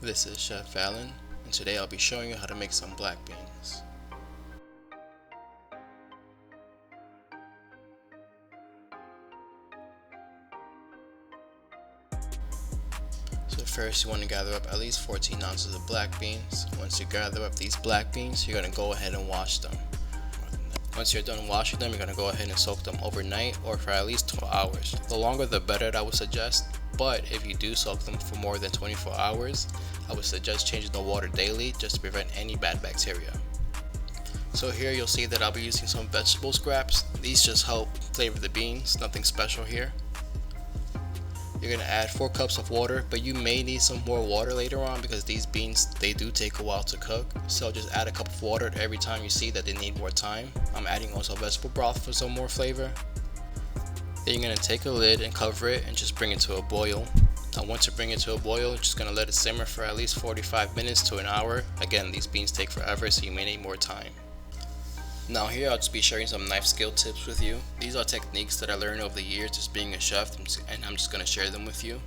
This is Chef Alan, and today I'll be showing you how to make some black beans. So first you want to gather up at least 14 ounces of black beans. Once you gather up these black beans, you're going to go ahead and wash them. Once you're done washing them, you're going to go ahead and soak them overnight or for at least 12 hours. The longer the better, I would suggest, but if you do soak them for more than 24 hours, I would suggest changing the water daily just to prevent any bad bacteria. So here you'll see that I'll be using some vegetable scraps. These just help flavor the beans, nothing special here. You're going to add 4 cups of water, but you may need some more water later on because these beans, they do take a while to cook. So just add a cup of water every time you see that they need more time. I'm adding also vegetable broth for some more flavor. Then you're going to take a lid and cover it and just bring it to a boil. Now once you bring it to a boil, you're just going to let it simmer for at least 45 minutes to an hour. Again, these beans take forever, so you may need more time. Now here I'll just be sharing some knife skill tips with you. These are techniques that I learned over the years just being a chef, and I'm just going to share them with you.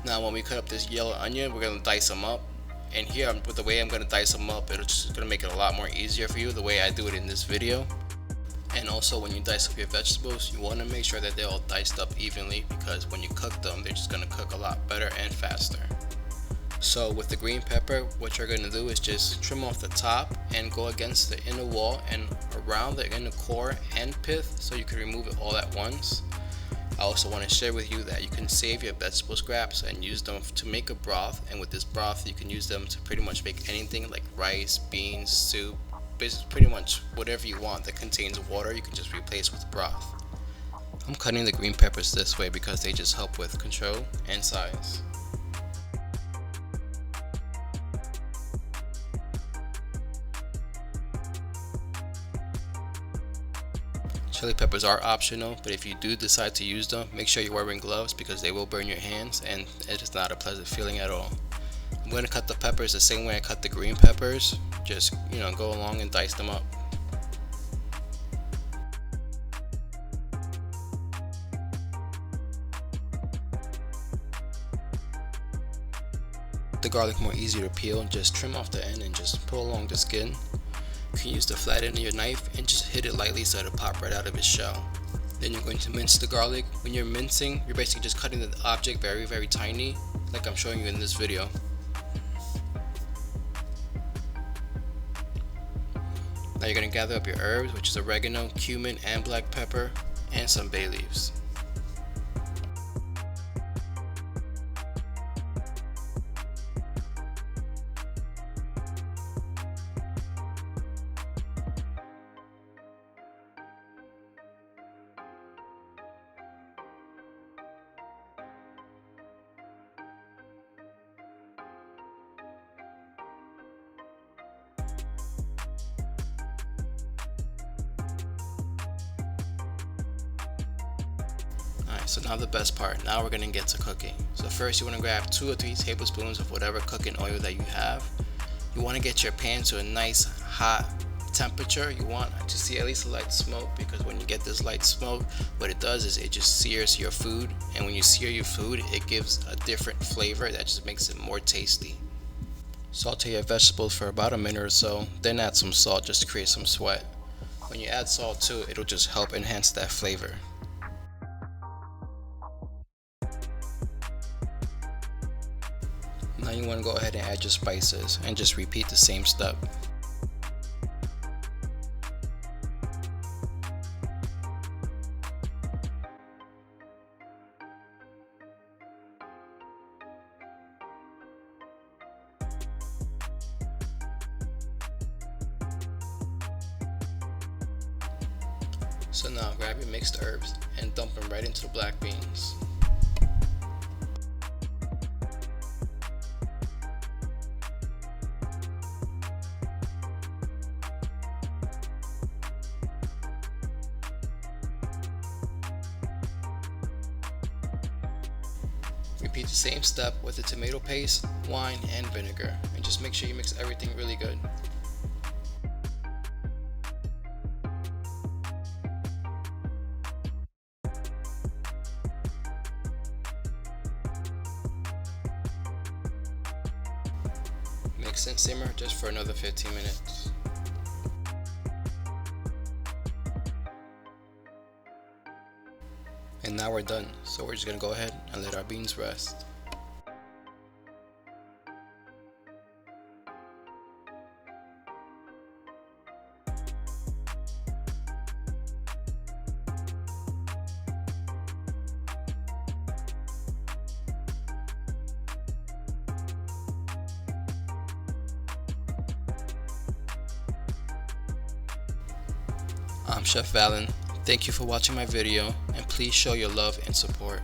Now when we cut up this yellow onion, we're going to dice them up. And here, with the way I'm going to dice them up, it's just going to make it a lot more easier for you the way I do it in this video. And also when you dice up your vegetables, you want to make sure that they're all diced up evenly, because when you cook them, they're just going to cook a lot better and faster. So with the green pepper, what you're going to do is just trim off the top and go against the inner wall and around the inner core and pith, so you can remove it all at once. I also want to share with you that you can save your vegetable scraps and use them to make a broth, and with this broth you can use them to pretty much make anything like rice, beans, soup, pretty much whatever you want that contains water you can just replace with broth. I'm cutting the green peppers this way because they just help with control and size. Chili peppers are optional, but if you do decide to use them, make sure you're wearing gloves because they will burn your hands and it is not a pleasant feeling at all. I'm going to cut the peppers the same way I cut the green peppers. Just, go along and dice them up. The garlic more easier to peel, just trim off the end and just pull along the skin. You can use the flat end of your knife and just hit it lightly so it'll pop right out of its shell. Then you're going to mince the garlic. When you're mincing, you're basically just cutting the object very, very tiny, like I'm showing you in this video. Now you're going to gather up your herbs, which is oregano, cumin, and black pepper, and some bay leaves. So now the best part, now we're going to get to cooking. So first you want to grab 2 or 3 tablespoons of whatever cooking oil that you have. You want to get your pan to a nice hot temperature. You want to see at least a light smoke, because when you get this light smoke, what it does is it just sears your food, and when you sear your food, it gives a different flavor that just makes it more tasty. Saute your vegetables for about a minute or so, then add some salt just to create some sweat. When you add salt too, it'll just help enhance that flavor. Now you want to go ahead and add your spices and just repeat the same step. So now grab your mixed herbs and dump them right into the black beans. Repeat the same step with the tomato paste, wine, and vinegar, and just make sure you mix everything really good. mix and simmer just for another 15 minutes. And now we're done, so we're just gonna go ahead and let our beans rest. I'm Chef Valen. Thank you for watching my video, and please show your love and support.